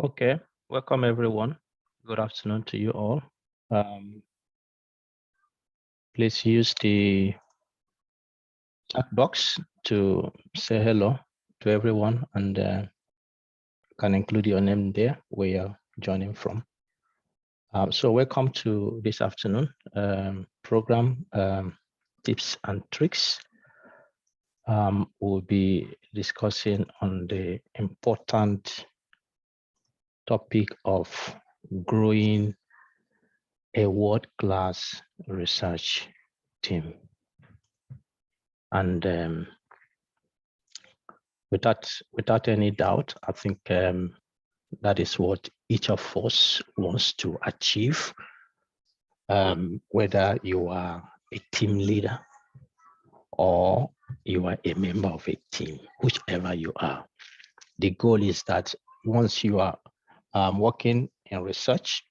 Okay, welcome everyone. Good afternoon to you all. Please use the chat box to say hello to everyone, and can include your name there where you're joining from. So welcome to this afternoon program, Tips and Tricks. We'll be discussing on the important topic of growing a world-class research team. And without any doubt, I think that is what each of us wants to achieve, whether you are a team leader or you are a member of a team, whichever you are. The goal is that once you are working in research,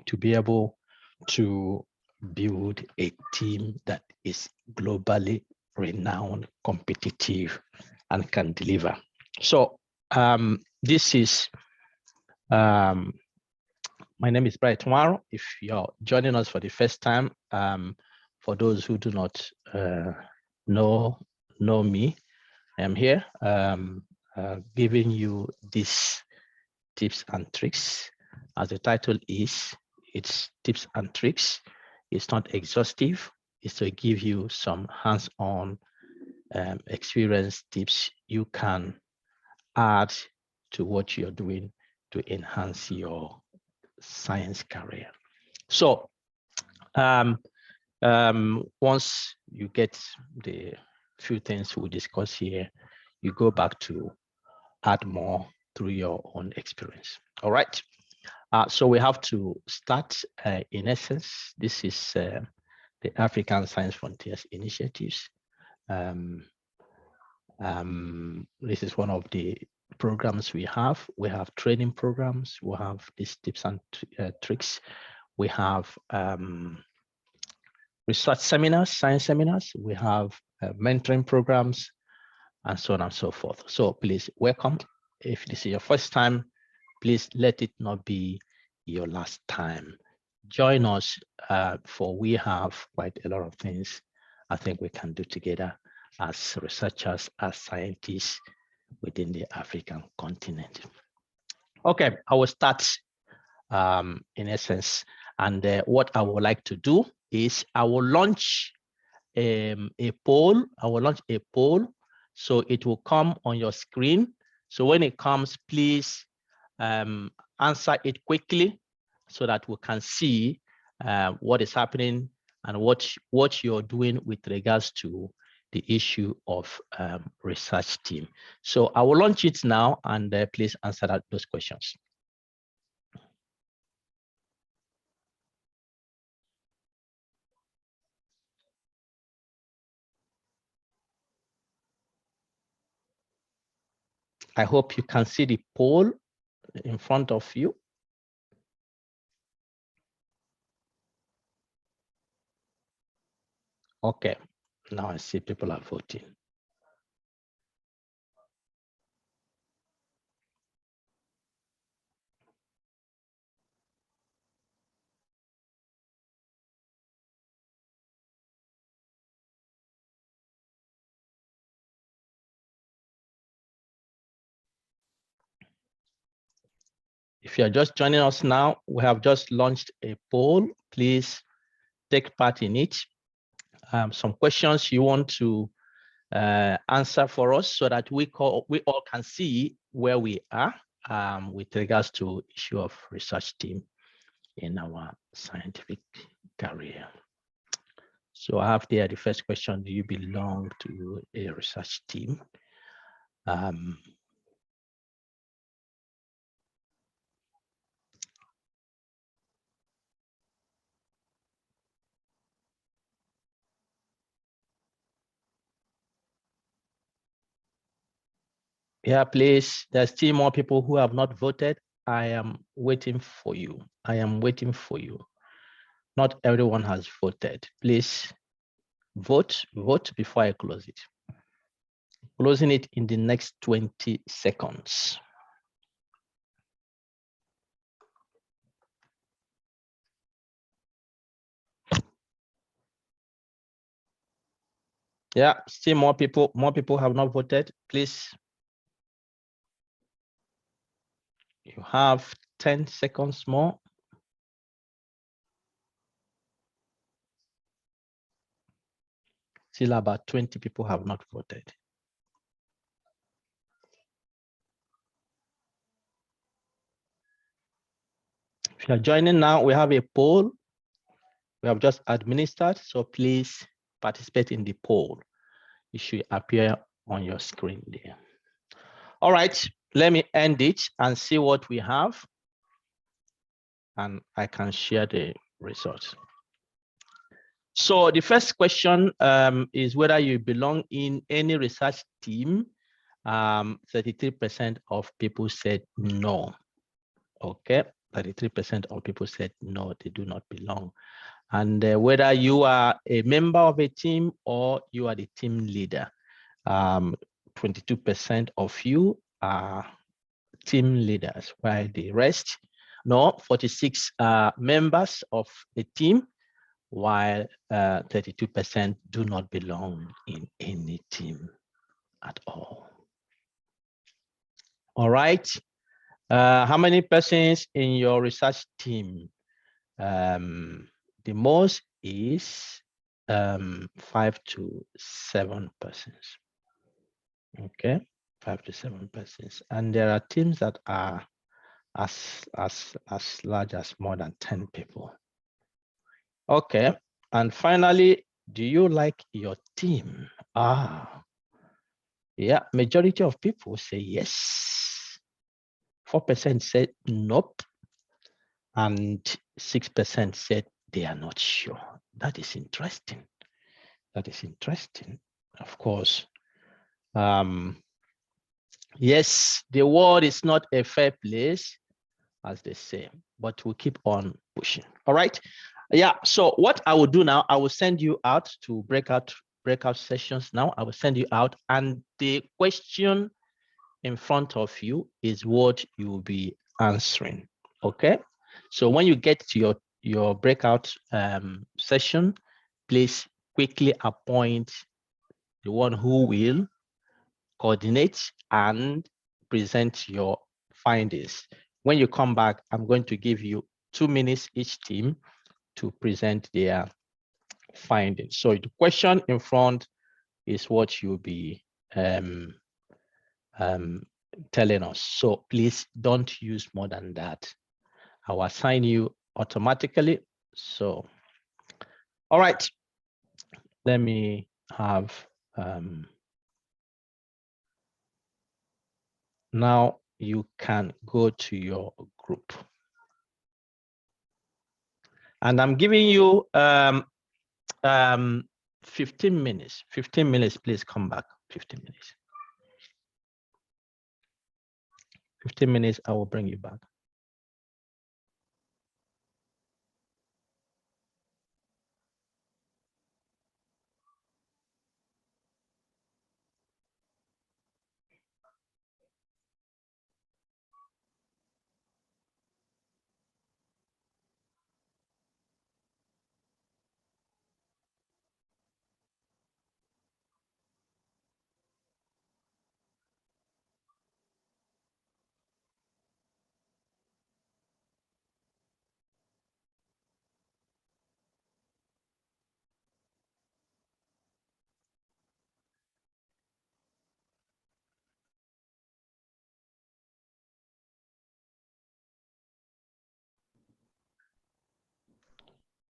to be able to build a team that is globally renowned, competitive, and can deliver. So this is, my name is Nwaru. If you're joining us for the first time, for those who do not know me, I'm here giving you these tips and tricks. As the title is, it's tips and tricks. It's not exhaustive. It's to give you some hands-on experience tips you can add to what you're doing to enhance your science career. So once you get the few things we discuss here, you go back to add more through your own experience. All right. So we have to start in essence. This is the African Science Frontiers Initiatives. This is one of the programs we have. We have training programs. We have these tips and tricks. We have research seminars, science seminars. We have mentoring programs, and so on and so forth. So please welcome. If this is your first time, please let it not be your last time. Join us, for we have quite a lot of things I think we can do together as researchers, as scientists within the African continent. Okay, I will start in essence. And what I would like to do is I will launch a poll. I will launch a poll, so it will come on your screen. So when it comes, please answer it quickly so that we can see what is happening and what you're doing with regards to the issue of research team. So I will launch it now, and please answer those questions. I hope you can see the poll in front of you. Okay, now I see people are voting. If you are just joining us now, we have just launched a poll. Please take part in it. Some questions you want to answer for us so that we all can see where we are with regards to issue of research team in our scientific career. So I have there the first question: do you belong to a research team? Yeah, please. There's still more people who have not voted. I am waiting for you. I am waiting for you. Not everyone has voted. Please vote before I close it. Closing it in the next 20 seconds. Yeah, still more people have not voted. Please. You have 10 seconds more. Still about 20 people have not voted. If you are joining now, we have a poll. We have just administered, so please participate in the poll. It should appear on your screen there. All right, let me end it and see what we have. And I can share the results. So the first question is whether you belong in any research team. 33% of people said no. Okay, 33% of people said no, they do not belong. And whether you are a member of a team or you are the team leader, 22% of you are team leaders, while the rest, no, 46 members of a team, while 32% do not belong in any team at all. All right. How many persons in your research team? The most is 5 to 7 persons. Okay, 5 to 7 persons. And there are teams that are as large as more than 10 people. Okay, and finally, do you like your team? Yeah, majority of people say yes. 4% said nope, and 6% said they are not sure. That is interesting. That is interesting. Of course, yes, the world is not a fair place, as they say, but we'll keep on pushing. All right. Yeah. So what I will do now, I will send you out to breakout sessions. Now I will send you out, and the question in front of you is what you will be answering. Okay. So when you get to your breakout session, please quickly appoint the one who will coordinate and present your findings. When you come back, I'm going to give you 2 minutes each team to present their findings. So the question in front is what you'll be telling us. So please don't use more than that. I will assign you automatically. So, all right, let me have, now you can go to your group. And I'm giving you 15 minutes. 15 minutes, please come back. 15 minutes. 15 minutes, I will bring you back.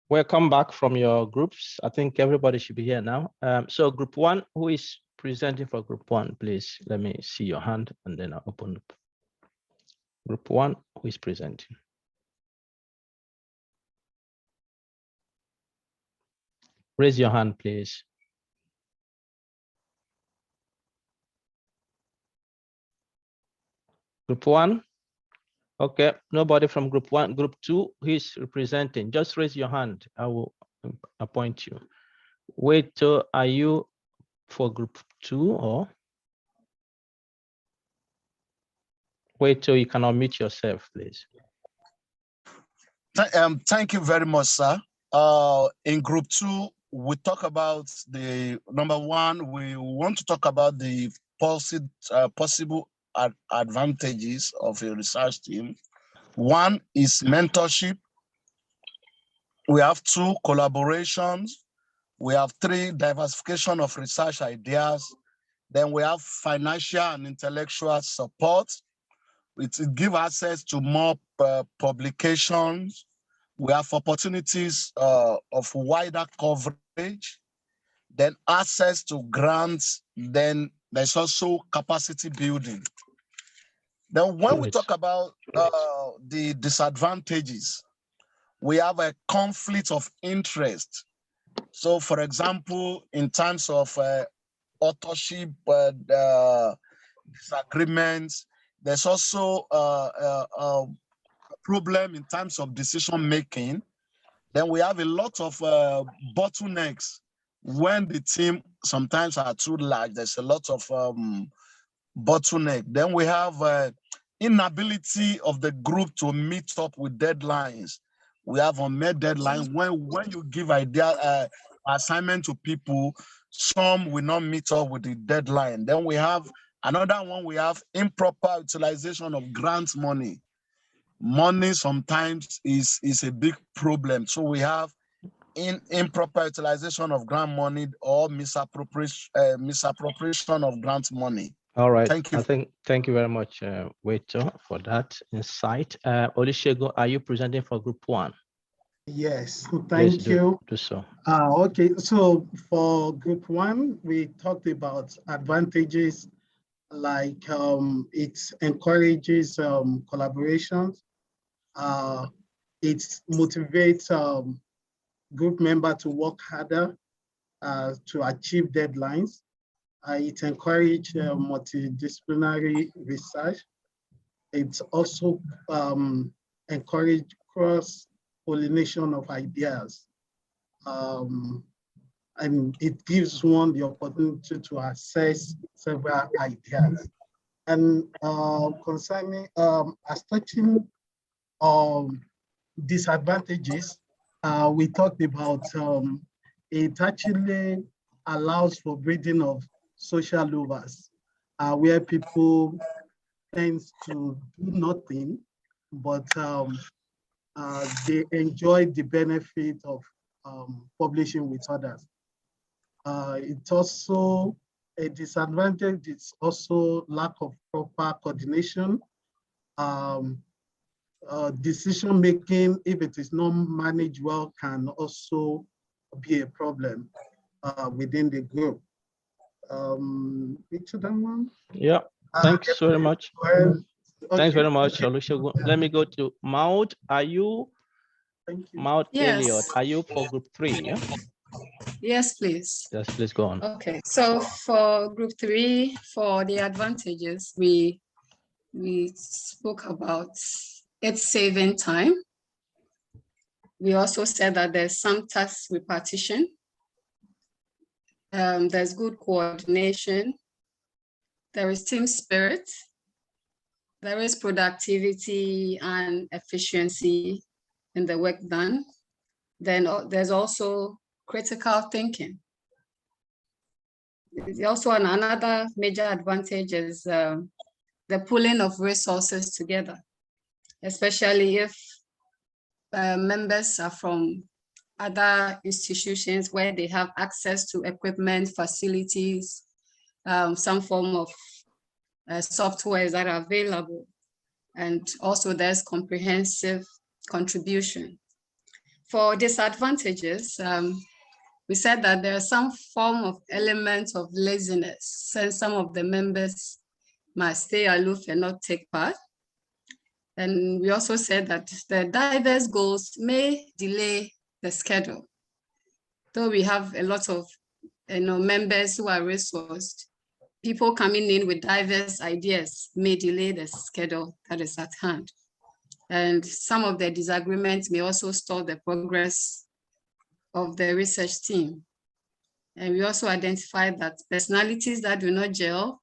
Welcome back from your groups. I think everybody should be here now. So group 1, who is presenting for group 1, please let me see your hand and then I'll open up. Group 1, who is presenting? Raise your hand, please. Group 1? Okay, nobody from group 1. Group 2, who is representing? Just raise your hand. I will appoint you. Wait, are you for group 2 or? Wait till you can unmute yourself, please. Thank you very much, sir. In group 2, we talk about the number one, we want to talk about the possible advantages of a research team. One is mentorship. We have 2, collaborations. We have 3, diversification of research ideas. Then we have financial and intellectual support. It gives access to more publications. We have opportunities of wider coverage, then access to grants, then there's also capacity building. Then when we talk about the disadvantages, we have a conflict of interest. So for example, in terms of authorship disagreements, there's also a problem in terms of decision making. Then we have a lot of bottlenecks when the team sometimes are too large. There's a lot of bottleneck. Then we have inability of the group to meet up with deadlines. We have unmet deadline. When you give idea assignment to people, some will not meet up with the deadline. Then we have another one. We have improper utilization of grant money. Money sometimes is a big problem. So we have improper utilization of grant money or misappropriation of grant money. All right. Thank you. Thank you very much, Waiter, for that insight. Olusegun, are you presenting for Group 1? Yes, thank you. Do so. Okay, so for Group 1, we talked about advantages like it encourages collaborations. It motivates group members to work harder to achieve deadlines. It encourages multidisciplinary research. It also encourages cross-pollination of ideas. And it gives one the opportunity to assess several ideas. And concerning as touching disadvantages, we talked about it actually allows for breeding of social lovers, where people tend to do nothing, but they enjoy the benefit of publishing with others. It's also a disadvantage. It's also lack of proper coordination. Decision making, if it is not managed well, can also be a problem within the group. Yeah, thanks very much. Okay. Thanks very much, Olusegun. Let me go to Maud. Are you? Thank you. Maud Yes. Elliott, are you for Group 3? Yeah. Yes, please. Yes, please go on. Okay, so for Group 3, for the advantages, we spoke about it saving time. We also said that there's some task repartition. There's good coordination. There is team spirit. There is productivity and efficiency in the work done. Then there's also critical thinking. Also, another major advantage is the pooling of resources together, especially if members are from other institutions where they have access to equipment, facilities, some form of softwares that are available. And also there's comprehensive contribution. For disadvantages, we said that there are some form of elements of laziness, since some of the members might stay aloof and not take part. And we also said that the diverse goals may delay the schedule. Though we have a lot of members who are resourced, people coming in with diverse ideas may delay the schedule that is at hand. And some of the disagreements may also stall the progress of the research team. And we also identified that personalities that do not gel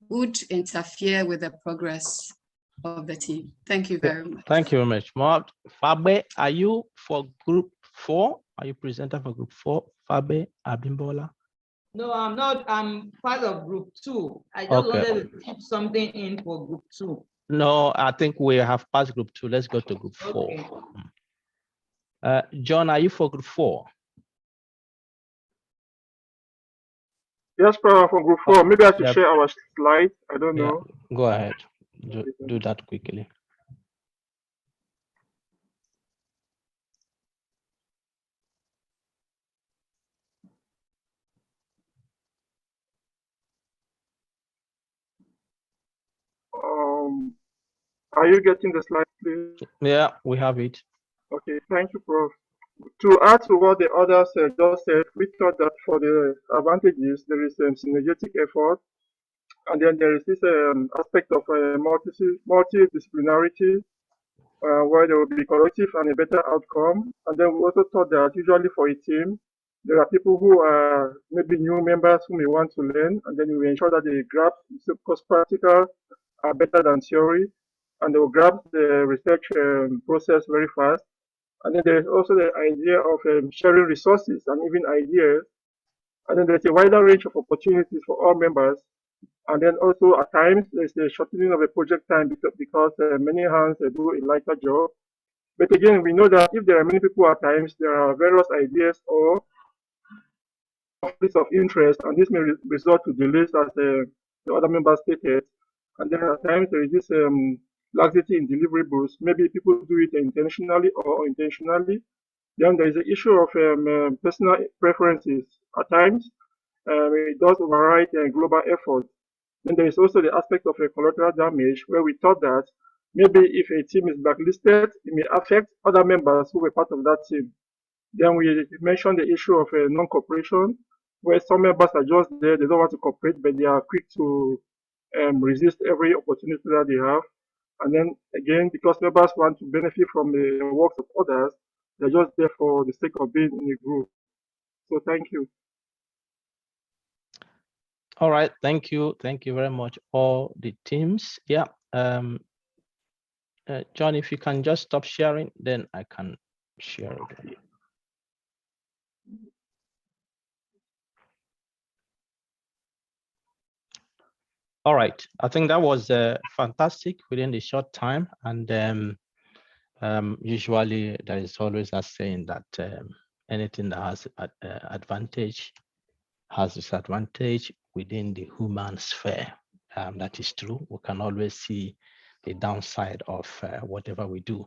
would interfere with the progress of the team. Thank you very much. Thank you very much. Mark Fabe, are you for Group 4? Are you presenter for group 4? Fabe Abimbola? No, I'm not. I'm part of group 2. I just Okay. wanted to keep something in for group 2. No, I think we have passed group 2. Let's go to group 4. Okay. John, are you for group 4? Yes, for group 4. Maybe I should share our slides. I don't know. Go ahead. Do that quickly. Are you getting the slide, please? Yeah, we have it. Okay, thank you, Prof. To add to what the others just said, we thought that for the advantages, there is synergetic effort, and then there is this aspect of multidisciplinarity, where there will be collective and a better outcome. And then we also thought that usually for a team, there are people who are maybe new members who may want to learn, and then we ensure that they grasp, because practical are better than theory, and they will grasp the research process very fast. And then there's also the idea of sharing resources and even ideas. And then there's a wider range of opportunities for all members. And then also at times there's a shortening of the project time because many hands do a lighter job. But again, we know that if there are many people at times, there are various ideas or conflicts of interest, and this may result to delays as the other members stated. And then at times there is this laxity in deliverables. Maybe people do it intentionally or unintentionally. Then there is the issue of personal preferences. At times, it does override global effort. Then there is also the aspect of collateral damage, where we thought that maybe if a team is blacklisted, it may affect other members who were part of that team. Then we mentioned the issue of non-cooperation, where some members are just there, they don't want to cooperate, but they are quick to resist every opportunity that they have. And then again, because members want to benefit from the works of others, they're just there for the sake of being in a group. So thank you. All right, thank you. Thank you very much, all the teams. Yeah. John, if you can just stop sharing, then I can share again. All right, I think that was fantastic within the short time. And usually there is always a saying that anything that has advantage has disadvantage within the human sphere. That is true. We can always see the downside of whatever we do.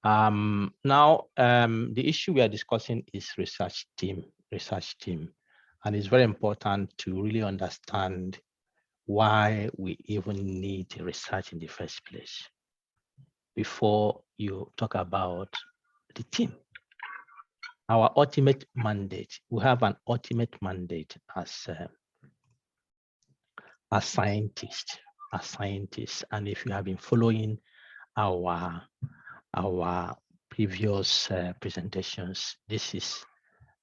Now, the issue we are discussing is research team. And it's very important to really understand why we even need research in the first place before you talk about the team. Our ultimate mandate, we have an ultimate mandate as scientists. And if you have been following our previous presentations, this is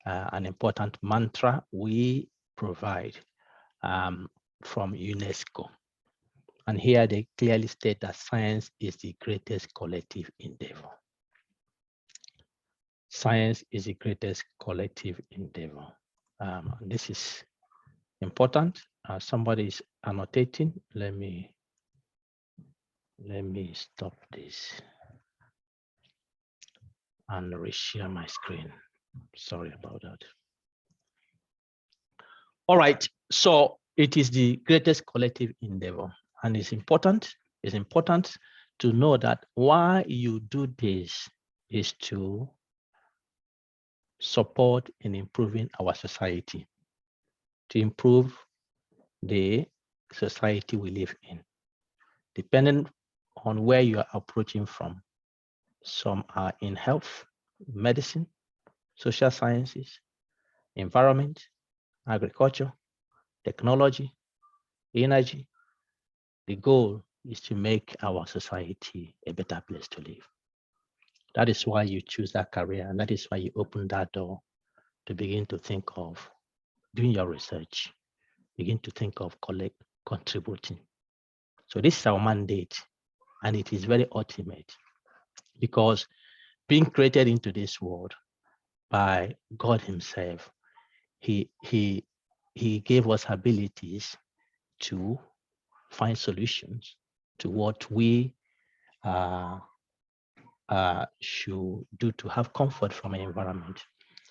an important mantra we provide from UNESCO. And here they clearly state that science is the greatest collective endeavor. Science is the greatest collective endeavor. This is important. Somebody is annotating. Let me stop this and reshare my screen. Sorry about that. All right, so it is the greatest collective endeavor, and it's important to know that why you do this is to support in improving our society, to improve the society we live in, depending on where you are approaching from. Some are in health, medicine, social sciences, environment, agriculture, technology, energy. The goal is to make our society a better place to live. That is why you choose that career, and that is why you open that door to begin to think of doing your research, begin to think of contributing. So this is our mandate, and it is very ultimate, because being created into this world, by God Himself. He gave us abilities to find solutions to what we should do to have comfort from an environment.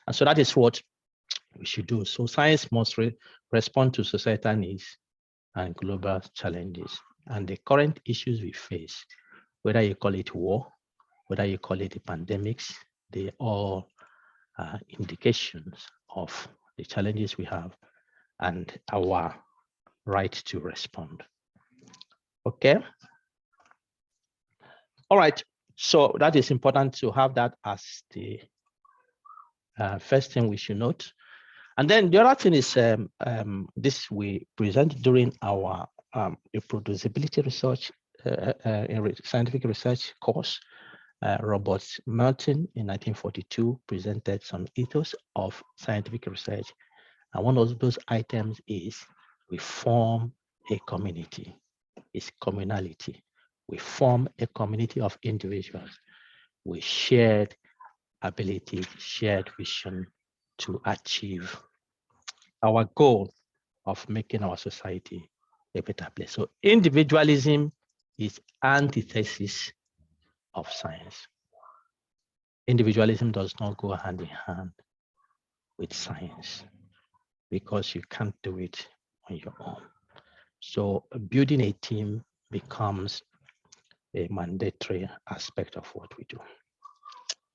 And so that is what we should do. So science must respond to societal needs and global challenges. And the current issues we face, whether you call it war, whether you call it the pandemics, they all are indications of the challenges we have and our right to respond. Okay. All right. So that is important to have that as the first thing we should note. And then the other thing is this we present during our reproducibility research, scientific research course. Robert Merton in 1942 presented some ethos of scientific research. And one of those items is we form a community. It's communality. We form a community of individuals with shared ability, shared vision to achieve our goal of making our society a better place. So individualism is antithesis of science. Individualism does not go hand in hand with science because you can't do it on your own. So building a team becomes a mandatory aspect of what we do.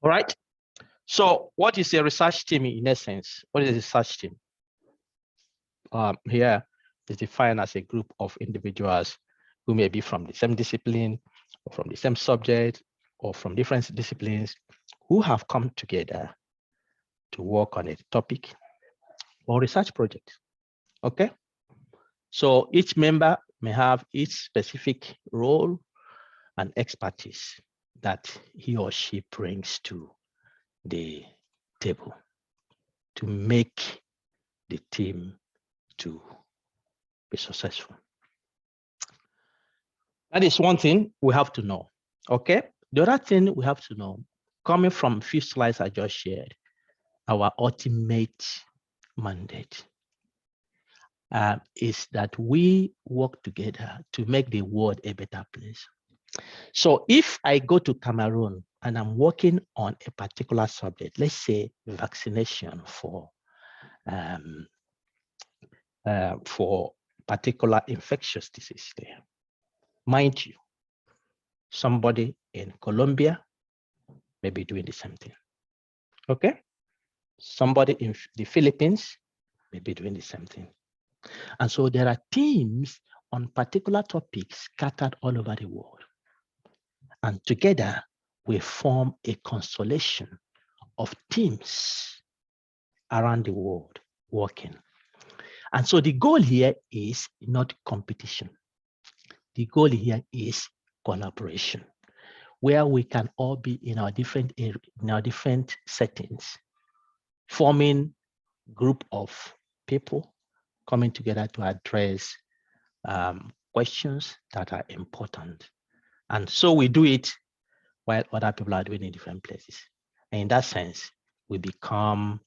All right. So what is a research team in essence? What is a research team? Here is defined as a group of individuals who may be from the same discipline or from the same subject or from different disciplines who have come together to work on a topic or research project. Okay. So each member may have its specific role and expertise that he or she brings to the table to make the team to be successful. That is one thing we have to know. Okay. The other thing we have to know, coming from a few slides I just shared, our ultimate mandate is that we work together to make the world a better place. So if I go to Cameroon and I'm working on a particular subject, let's say vaccination for particular infectious disease there, mind you, somebody in Colombia may be doing the same thing. Okay. Somebody in the Philippines may be doing the same thing. And so there are teams on particular topics scattered all over the world. And together we form a constellation of teams around the world working. And so the goal here is not competition. The goal here is collaboration, where we can all be in our different areas, in our different settings, forming a group of people coming together to address questions that are important. And so we do it while other people are doing it in different places. And in that sense, we become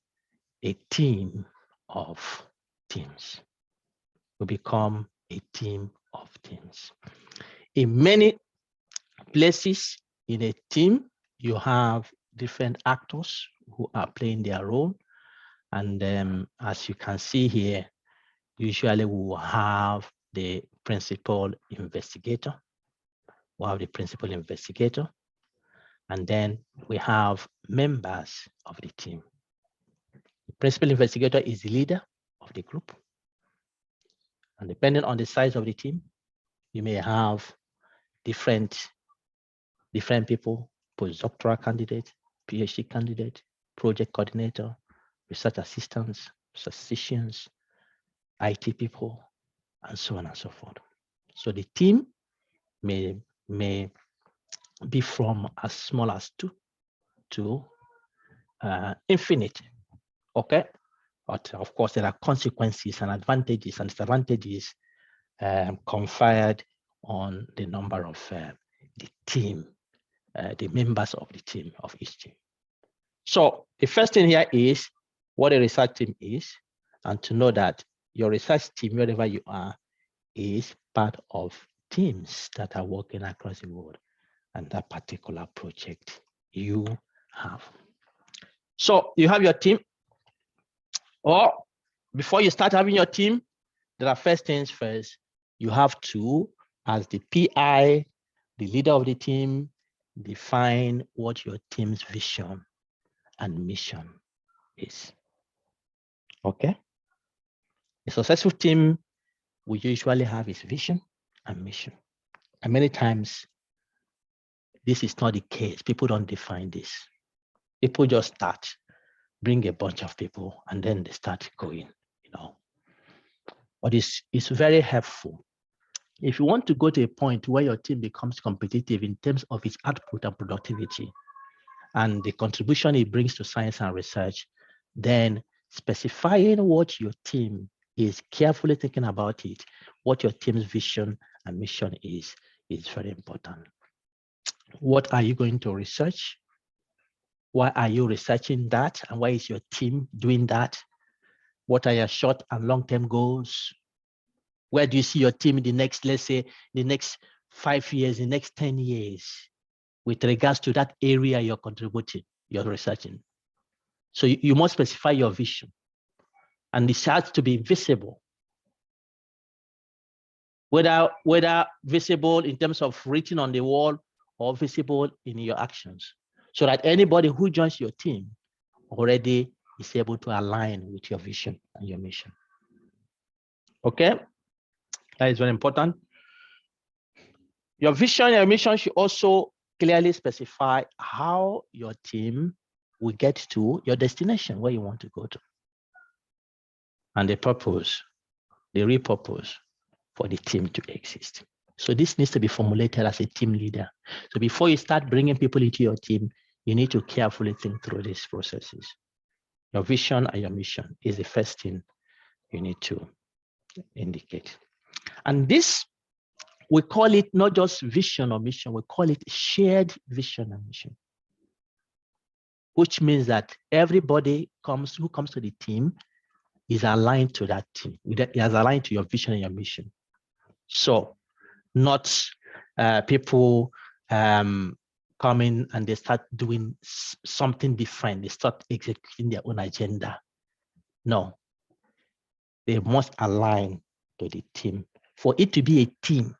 a team of teams. We become a team of teams. In many places in a team, you have different actors who are playing their role. And as you can see here, usually we will have the principal investigator. We'll have the principal investigator. And then we have members of the team. The principal investigator is the leader of the group. And depending on the size of the team, you may have different people, postdoctoral candidate, PhD candidate, project coordinator, research assistants, statisticians, IT people, and so on and so forth. So the team may be from as small as 2 to infinite. Okay, but of course there are consequences and advantages and disadvantages conferred on the number of the team, the members of the team of each team. So the first thing here is what a research team is, and to know that your research team, wherever you are, is part of teams that are working across the world and that particular project you have. So you have your team, or before you start having your team, there are first things first. You have to, as the PI, the leader of the team, define what your team's vision and mission is. Okay? A successful team will usually have its vision and mission. And many times, this is not the case. People don't define this. People just start, bring a bunch of people, and then they start going, you know. But it's very helpful. If you want to go to a point where your team becomes competitive in terms of its output and productivity and the contribution it brings to science and research, then specifying what your team is, carefully thinking about it, what your team's vision and mission is very important. What are you going to research? Why are you researching that? And why is your team doing that? What are your short and long-term goals? Where do you see your team in the next, let's say, the next 5 years, the next 10 years, with regards to that area you're contributing, you're researching? So you must specify your vision. And this has to be visible. Whether visible in terms of written on the wall or visible in your actions, so that anybody who joins your team already is able to align with your vision and your mission. Okay, that is very important. Your vision and your mission should also clearly specify how your team will get to your destination, where you want to go to, and the purpose, the real purpose for the team to exist. So this needs to be formulated as a team leader. So before you start bringing people into your team, you need to carefully think through these processes. Your vision and your mission is the first thing you need to indicate. And this, we call it not just vision or mission, we call it shared vision and mission, which means that everybody who comes to the team is aligned to that team. It is aligned to your vision and your mission. So not people come in and they start doing something different. They start executing their own agenda. No, they must align to the team. For it to be a team,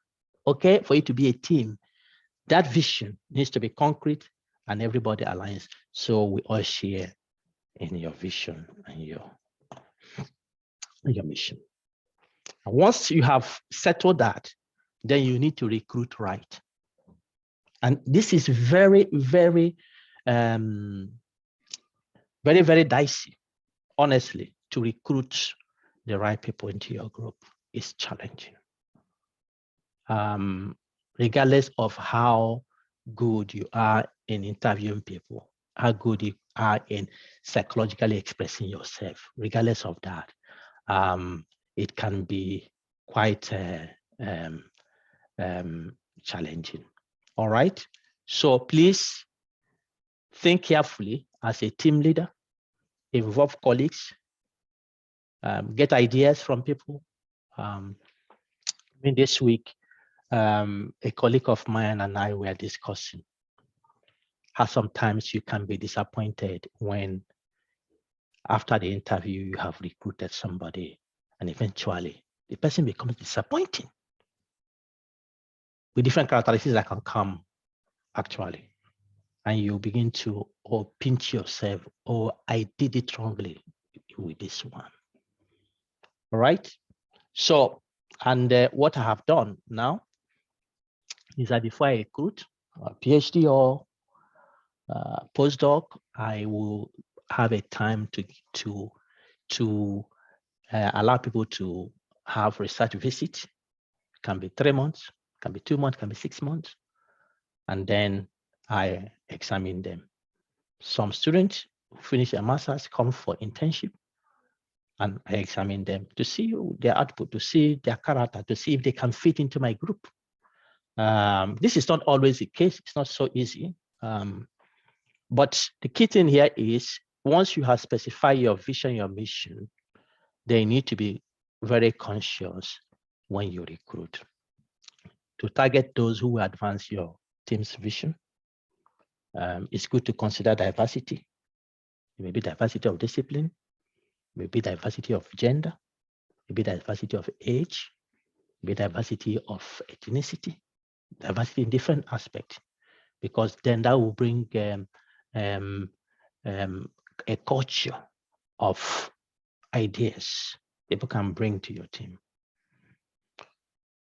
okay? For it to be a team, that vision needs to be concrete and everybody aligns. So we all share in your vision and your mission. And once you have settled that, then you need to recruit right. And this is very, very, very, very dicey, honestly. To recruit the right people into your group is challenging. Regardless of how good you are in interviewing people, how good you are in psychologically expressing yourself, regardless of that, it can be quite challenging. All right. So please think carefully as a team leader, involve colleagues, get ideas from people. This week, a colleague of mine and I were discussing how sometimes you can be disappointed when after the interview you have recruited somebody and eventually the person becomes disappointing with different characteristics that can come actually. And you begin to pinch yourself, I did it wrongly with this one. All right. So, and what I have done now is that before I recruit a PhD or postdoc, I will have a time to allow people to have research visits. It can be 3 months, can be 2 months, can be 6 months, and then I examine them. Some students who finish their masters come for internship, and I examine them to see their output, to see their character, to see if they can fit into my group. This is not always the case. It's not so easy. But the key thing here is once you have specified your vision, your mission, then you need to be very conscious when you recruit to target those who advance your team's vision. It's good to consider diversity. Maybe diversity of discipline, maybe diversity of gender, maybe diversity of age, maybe diversity of ethnicity, diversity in different aspects, because then that will bring a culture of ideas people can bring to your team.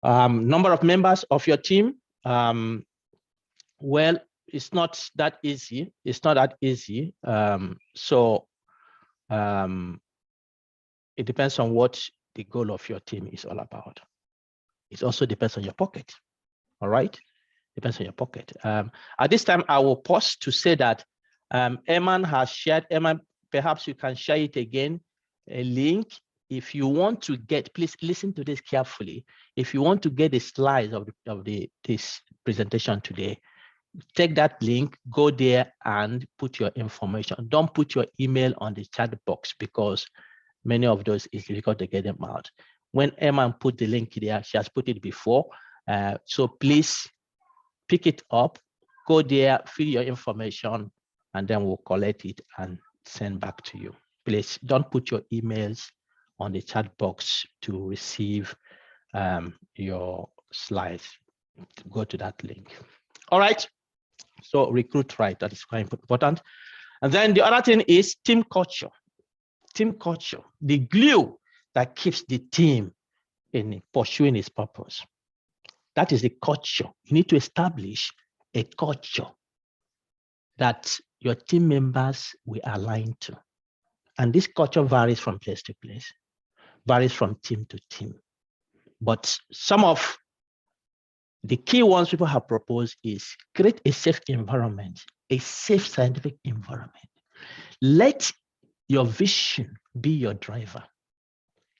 Number of members of your team. Well, it's not that easy. It's not that easy. It depends on what the goal of your team is all about. It also depends on your pocket. All right, depends on your pocket. At this time, I will pause to say that Eman has shared. Eman, perhaps you can share it again, a link. If you want to get, please listen to this carefully. If you want to get the slides of this presentation today, take that link, go there and put your information. Don't put your email on the chat box because many of those is difficult to get them out. When Eman put the link there, she has put it before. So please pick it up, go there, fill your information, and then we'll collect it and send back to you. Please don't put your emails on the chat box to receive your slides. Go to that link. All right. So recruit right, that is quite important. And then the other thing is team culture. Team culture, the glue that keeps the team in pursuing its purpose. That is the culture. You need to establish a culture that your team members will align to. And this culture varies from place to place, varies from team to team. But some of the key ones people have proposed is create a safe environment, a safe scientific environment. Let your vision be your driver.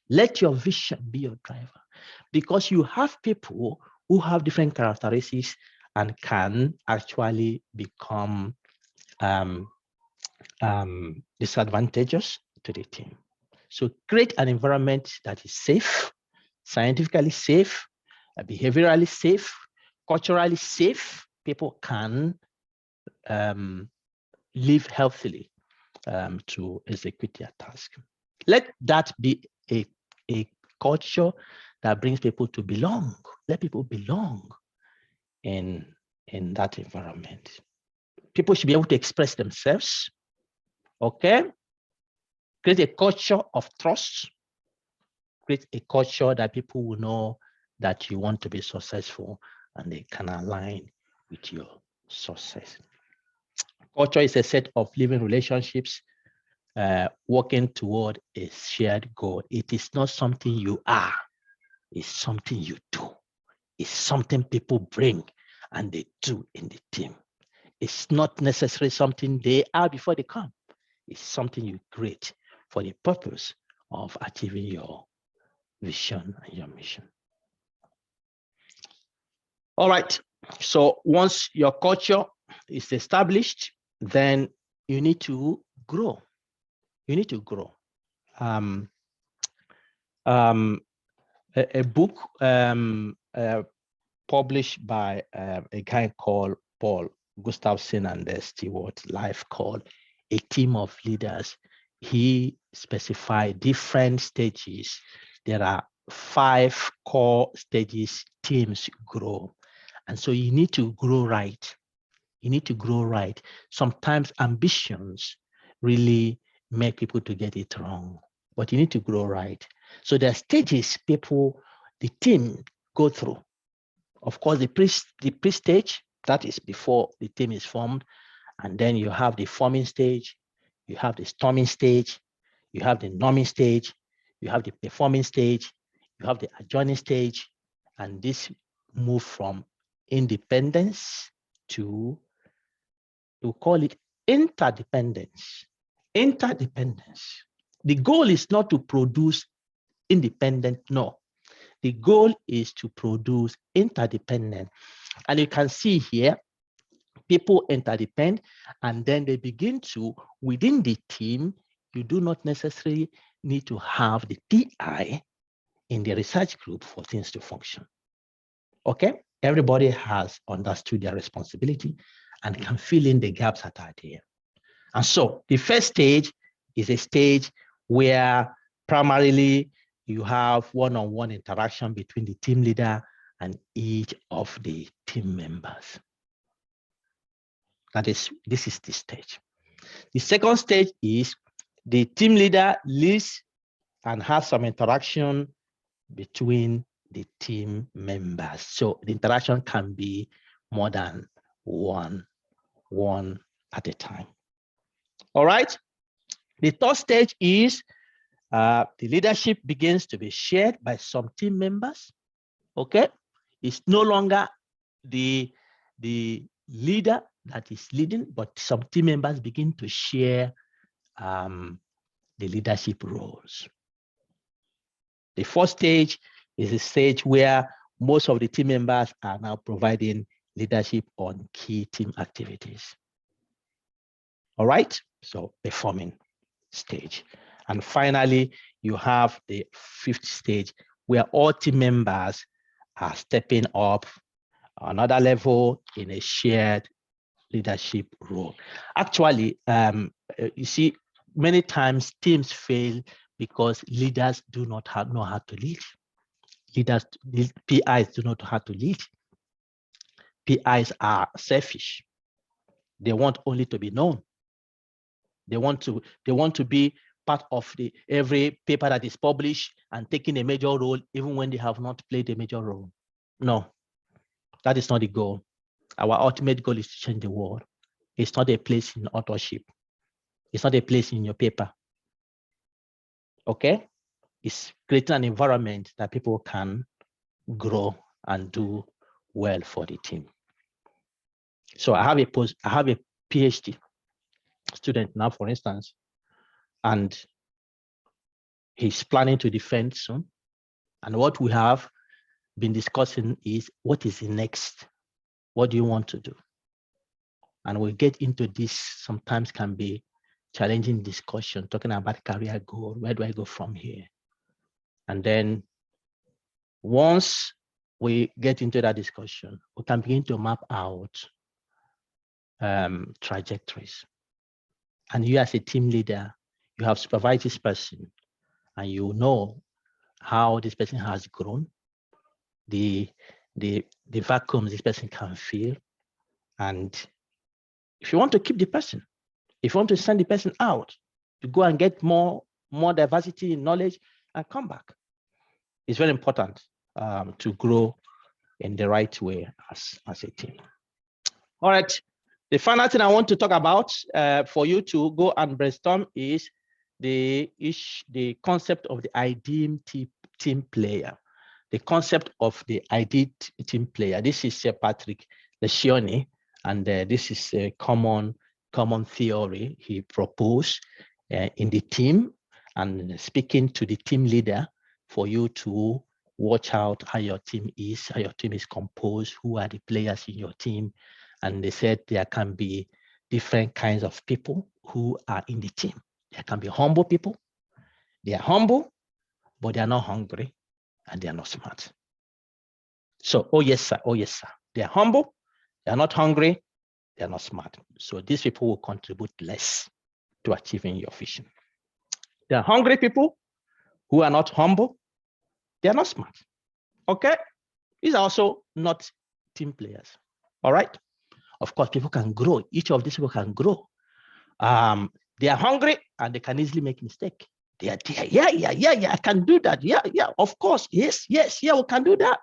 Let your vision be your driver, because you have people who have different characteristics and can actually become disadvantageous to the team. So create an environment that is safe, scientifically safe, behaviorally safe, culturally safe. People can live healthily to execute their task. Let that be a culture that brings people to belong. Let people belong in that environment. People should be able to express themselves. Okay? Create a culture of trust. Create a culture that people will know that you want to be successful and they can align with your success. Culture is a set of living relationships working toward a shared goal. It is not something you are, it's something you do. It's something people bring and they do in the team. It's not necessarily something they are before they come. It's something you create for the purpose of achieving your vision and your mission. All right, so once your culture is established, then you need to grow. You need to grow. A book published by a guy called Paul Gustafson and Stewart Life called A Team of Leaders. He specified different stages. There are 5 core stages teams grow. And so you need to grow right. You need to grow right. Sometimes ambitions really make people to get it wrong, but you need to grow right. So there are stages the team go through. Of course, the pre-stage, that is before the team is formed. And then you have the forming stage, you have the storming stage, you have the norming stage, you have the performing stage, you have the adjoining stage, and this move from independence to call it interdependence. Interdependence. The goal is not to produce independent, no. The goal is to produce interdependent. And you can see here, People interdepend, and then they begin to, within the team, you do not necessarily need to have the PI in the research group for things to function. Okay, everybody has understood their responsibility and can fill in the gaps that are there. And so the first stage is a stage where primarily you have one-on-one interaction between the team leader and each of the team members. This is the stage. The second stage is the team leader leads and has some interaction between the team members. So the interaction can be more than one at a time. All right. The third stage is the leadership begins to be shared by some team members. Okay. It's no longer the leader that is leading, but some team members begin to share the leadership roles. The fourth stage is a stage where most of the team members are now providing leadership on key team activities. All right, so performing stage. And finally, you have the fifth stage where all team members are stepping up another level in a shared leadership role. Actually, you see, many times teams fail because leaders do not know how to lead. PIs do not know how to lead. PIs are selfish. They want only to be known. They want to be part of every paper that is published and taking a major role, even when they have not played a major role. No, that is not the goal. Our ultimate goal is to change the world. It's not a place in authorship. It's not a place in your paper. Okay? It's creating an environment that people can grow and do well for the team. So I have a PhD student now, for instance, and he's planning to defend soon. And what we have been discussing is, what is the next? What do you want to do? And we'll get into this. Sometimes can be challenging discussion, talking about career goal. Where do I go from here? And then once we get into that discussion, we can begin to map out trajectories. And you as a team leader, you have supervised this person and you know how this person has grown, the vacuums this person can fill. And if you want to keep the person, if you want to send the person out to go and get more diversity in knowledge and come back, it's very important to grow in the right way as a team. All right. The final thing I want to talk about for you to go and brainstorm is the concept of the ideal team player. The concept of the ideal team player. This is Patrick Lencioni, and this is a common theory he proposed in the team, and speaking to the team leader for you to watch out how your team is composed, who are the players in your team. And they said there can be different kinds of people who are in the team. There can be humble people. They are humble, but they are not hungry and they are not smart. So, oh yes, sir. They are humble, they are not hungry, they are not smart. So these people will contribute less to achieving your vision. There are hungry people who are not humble, they are not smart. Okay? These are also not team players. All right? Of course, people can grow. Each of these people can grow. They are hungry and they can easily make mistakes. They are there. Yeah, I can do that. Yeah, of course. Yes, we can do that.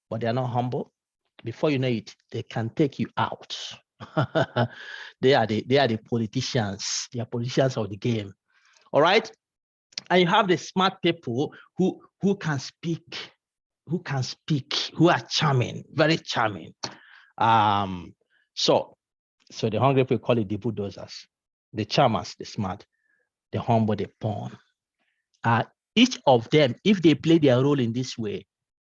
But they are not humble. Before you know it, they can take you out. They are the politicians. They are politicians of the game. All right. And you have the smart people who can speak, who are charming, very charming. So the hungry people call it the bulldozers, the charmers, the smart, the humble, the pawn. Each of them, if they play their role in this way,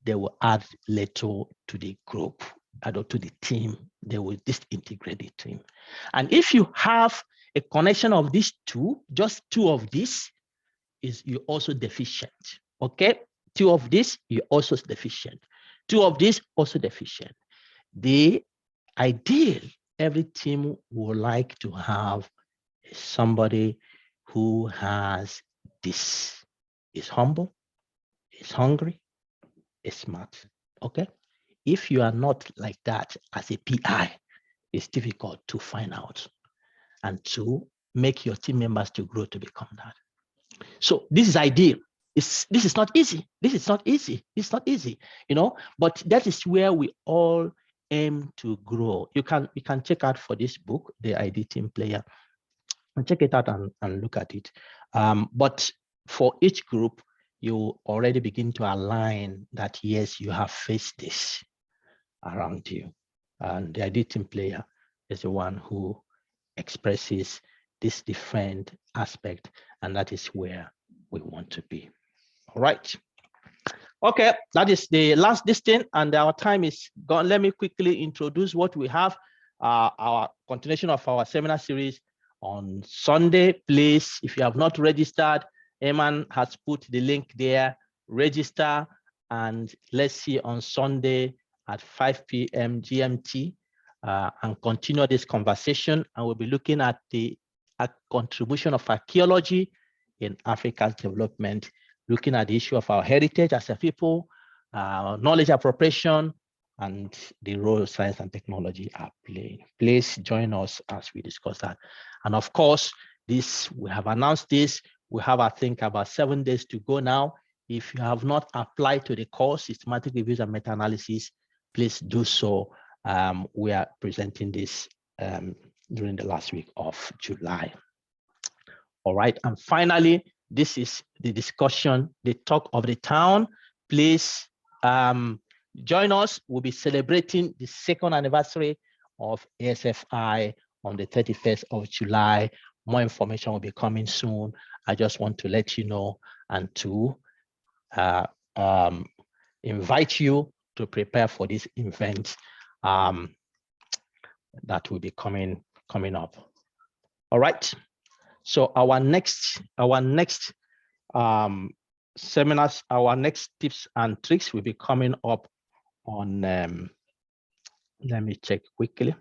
they will add little to the group. to the team, they will disintegrate the team. And if you have a connection of these two, just two of these, is you're also deficient. Okay, two of this, you're also deficient. Two of this, also deficient. The ideal, every team would like to have somebody who has this, is humble, is hungry, is smart. Okay, if you are not like that as a PI, it's difficult to find out and to make your team members to grow to become that. So this is ideal. This is not easy. This is not easy. It's not easy, you know, but that is where we all aim to grow. You can check out for this book, The ID Team Player, and check it out and look at it. But for each group, you already begin to align that, yes, you have faced this around you. And the ID Team Player is the one who expresses this different aspect, and that is where we want to be. All right. Okay, that is the last distance, and our time is gone. Let me quickly introduce what we have. Our continuation of our seminar series on Sunday. Please, if you have not registered, Eman has put the link there. Register, and let's see on Sunday at 5 p.m. GMT and continue this conversation. And we'll be looking at the contribution of archaeology in Africa's development, looking at the issue of our heritage as a people, knowledge appropriation, and the role science and technology are playing. Please join us as we discuss that. And of course, this, we have announced this. We have, I think, about 7 days to go now. If you have not applied to the course, Systematic Reviews and Meta-Analysis, please do so. We are presenting this during the last week of July. All right, and finally, this is the discussion, the talk of the town. Please join us. We'll be celebrating the 2nd anniversary of ASFI on the 31st of July. More information will be coming soon. I just want to let you know and to invite you to prepare for this event that will be coming up. All right. So our next seminars, our next tips and tricks will be coming up on, let me check quickly.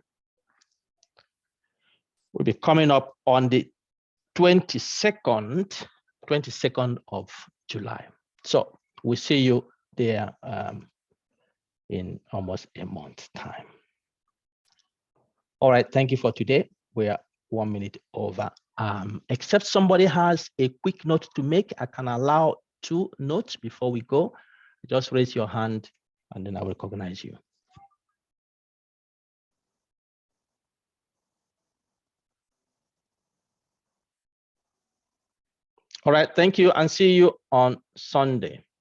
Will be coming up on the 22nd of July. So we'll see you there in almost a month's time. All right, thank you for today. We are 1 minute over. Except somebody has a quick note to make, I can allow 2 notes before we go. Just raise your hand and then I will recognize you. All right, thank you, and see you on Sunday.